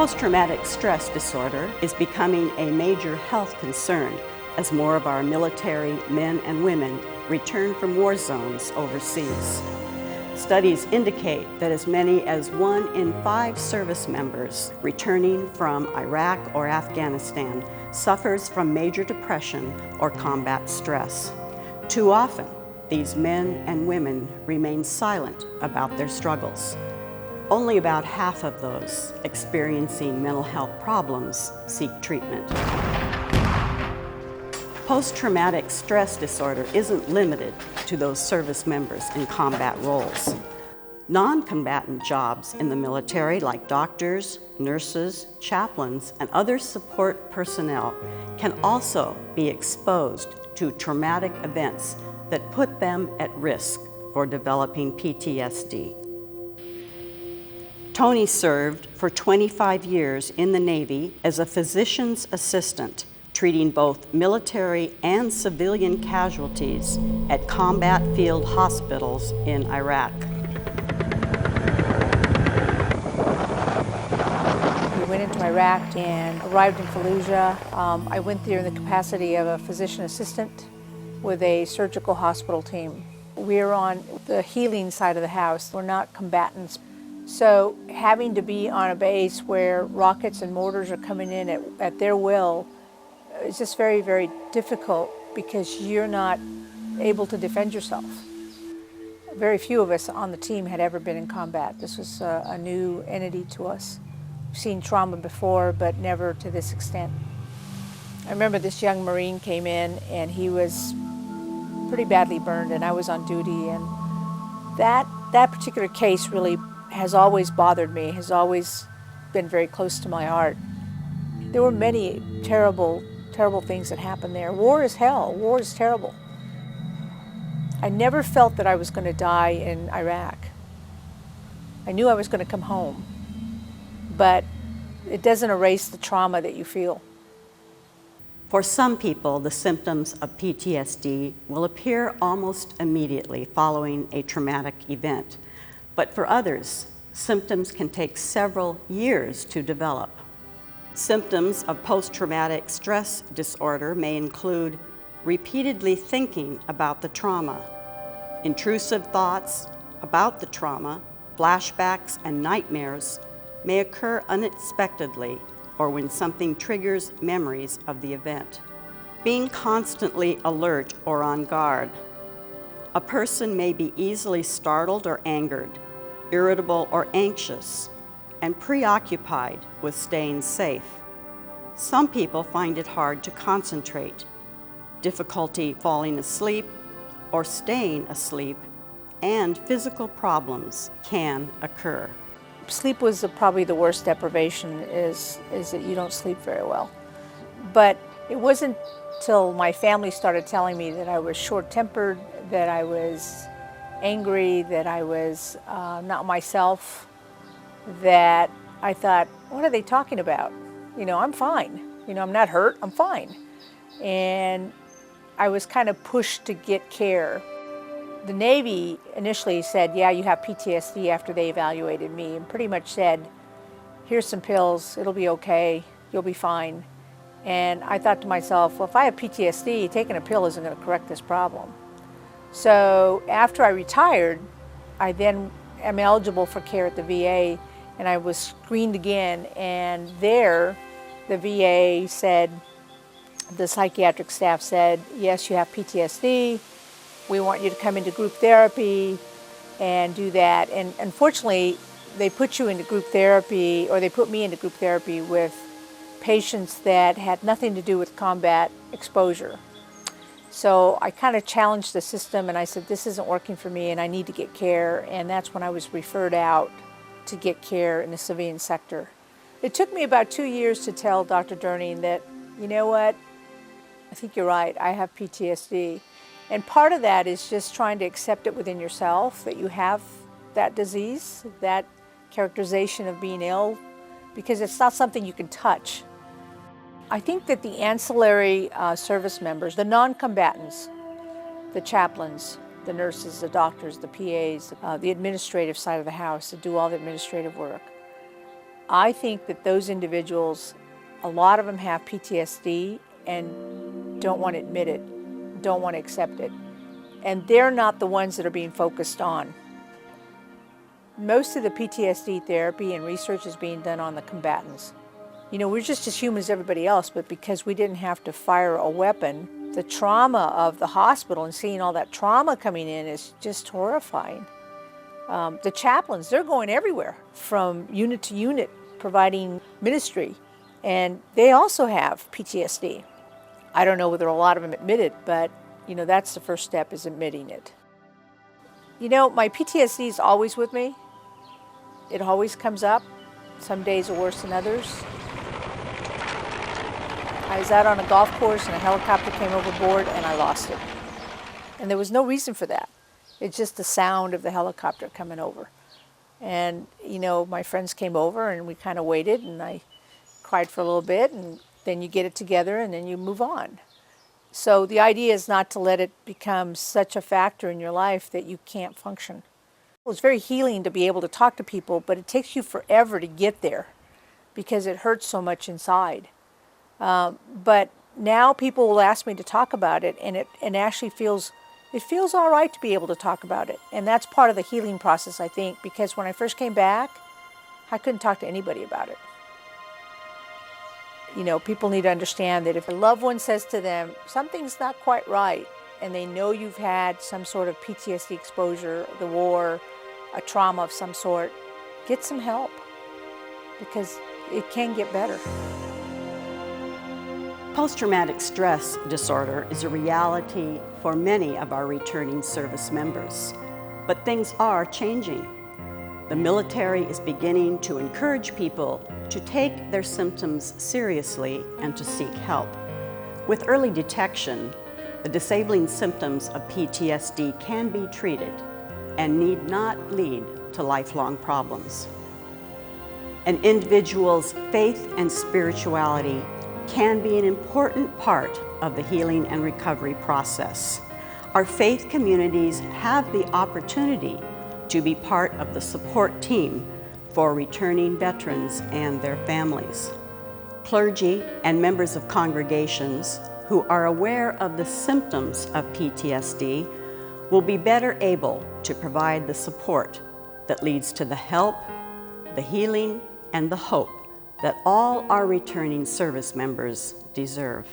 Post-traumatic stress disorder is becoming a major health concern as more of our military men and women return from war zones overseas. Studies indicate that as many as 1 in 5 service members returning from Iraq or Afghanistan suffers from major depression or combat stress. Too often, these men and women remain silent about their struggles. Only about half of those experiencing mental health problems seek treatment. Post-traumatic stress disorder isn't limited to those service members in combat roles. Non-combatant jobs in the military, like doctors, nurses, chaplains, and other support personnel, can also be exposed to traumatic events that put them at risk for developing PTSD. Toni served for 25 years in the Navy as a physician's assistant, treating both military and civilian casualties at combat field hospitals in Iraq. We went into Iraq and arrived in Fallujah. I went there in the capacity of a physician assistant with a surgical hospital team. We're on the healing side of the house. We're not combatants. So having to be on a base where rockets and mortars are coming in at their will is just very, very difficult because you're not able to defend yourself. Very few of us on the team had ever been in combat. This was a new entity to us. We've seen trauma before, but never to this extent. I remember this young Marine came in and he was pretty badly burned, and I was on duty, and that particular case really has always bothered me, has always been very close to my heart. There were many terrible, terrible things that happened there. War is hell. War is terrible. I never felt that I was going to die in Iraq. I knew I was going to come home, but it doesn't erase the trauma that you feel. For some people, the symptoms of PTSD will appear almost immediately following a traumatic event. But for others, symptoms can take several years to develop. Symptoms of post-traumatic stress disorder may include repeatedly thinking about the trauma, intrusive thoughts about the trauma, flashbacks and nightmares may occur unexpectedly or when something triggers memories of the event. Being constantly alert or on guard. A person may be easily startled or angered, irritable or anxious, and preoccupied with staying safe. Some people find it hard to concentrate, difficulty falling asleep or staying asleep, and physical problems can occur. Sleep was probably the worst deprivation, is that you don't sleep very well. But it wasn't till my family started telling me that I was short-tempered, that I was angry, that I was not myself, that I thought, what are they talking about? You know, I'm fine. You know, I'm not hurt, I'm fine. And I was kind of pushed to get care. The Navy initially said, yeah, you have PTSD after they evaluated me, and pretty much said, here's some pills, it'll be okay, you'll be fine. And I thought to myself, well, if I have PTSD, taking a pill isn't going to correct this problem. So after I retired, I then am eligible for care at the VA, and I was screened again, and there the VA said, the psychiatric staff said, yes, you have PTSD, we want you to come into group therapy and do that. And unfortunately, they put you into group therapy, or they put me into group therapy with patients that had nothing to do with combat exposure. So I kind of challenged the system, and I said, this isn't working for me and I need to get care. And that's when I was referred out to get care in the civilian sector. It took me about 2 years to tell Dr. Durning that, you know what, I think you're right, I have PTSD. And part of that is just trying to accept it within yourself, that you have that disease, that characterization of being ill, because it's not something you can touch. I think that the ancillary service members, the non-combatants, the chaplains, the nurses, the doctors, the PAs, the administrative side of the house that do all the administrative work, I think that those individuals, a lot of them have PTSD and don't want to admit it, don't want to accept it. And they're not the ones that are being focused on. Most of the PTSD therapy and research is being done on the combatants. You know, we're just as human as everybody else, but because we didn't have to fire a weapon, the trauma of the hospital and seeing all that trauma coming in is just horrifying. The chaplains, they're going everywhere from unit to unit providing ministry, and they also have PTSD. I don't know whether a lot of them admit it, but you know, that's the first step, is admitting it. You know, my PTSD is always with me. It always comes up. Some days are worse than others. I was out on a golf course and a helicopter came overboard and I lost it. And there was no reason for that. It's just the sound of the helicopter coming over. And, you know, my friends came over and we kind of waited and I cried for a little bit, and then you get it together and then you move on. So the idea is not to let it become such a factor in your life that you can't function. It's very healing to be able to talk to people, but it takes you forever to get there because it hurts so much inside. But now people will ask me to talk about it, and it actually feels all right to be able to talk about it. And that's part of the healing process, I think, because when I first came back, I couldn't talk to anybody about it. You know, people need to understand that if a loved one says to them, something's not quite right, and they know you've had some sort of PTSD exposure, the war, a trauma of some sort, get some help, because it can get better. Post-traumatic stress disorder is a reality for many of our returning service members, but things are changing. The military is beginning to encourage people to take their symptoms seriously and to seek help. With early detection, the disabling symptoms of PTSD can be treated and need not lead to lifelong problems. An individual's faith and spirituality can be an important part of the healing and recovery process. Our faith communities have the opportunity to be part of the support team for returning veterans and their families. Clergy and members of congregations who are aware of the symptoms of PTSD will be better able to provide the support that leads to the help, the healing, and the hope that all our returning service members deserve.